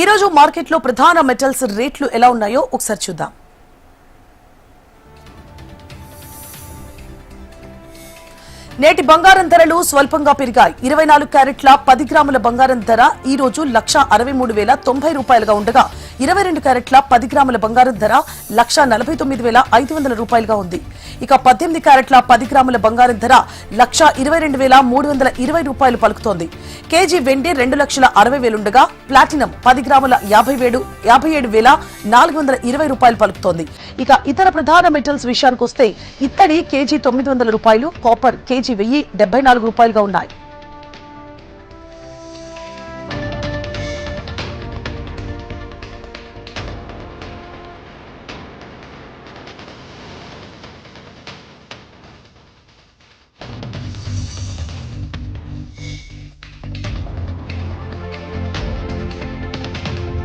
ఈ రోజు మార్కెట్లో ప్రధాన మెటల్స్ రేట్లు ఎలా ఉన్నాయో ఒకసారి చూద్దాం. నేటి బంగారం ధరలు స్వల్పంగా పెరిగాయి. 24 క్యారెట్ల 10 గ్రాముల బంగారం ధర ఈ రోజు 1,63,090 రూపాయలుగా ఉండగా 22 క్యారెట్ల 10 గ్రాముల బంగారం ధర 1,49,500 రూపాయలుగా ఉంది. ఇక 18 క్యారెట్ల 10 గ్రాముల బంగారం ధర 1,22,320 రూపాయలు పలుకుతోంది. కేజీ వెండి 2,60,000 ఉండగా ప్లాటినం 10 గ్రాముల 57,420 రూపాయలు పలుకుతోంది. ఇక ఇతర ప్రధాన మెటల్స్ విషయానికి వస్తే ఇత్తడి కేజీ 900 రూపాయలు, కాపర్ కేజీ 1,074 రూపాయలుగా ఉన్నాయి.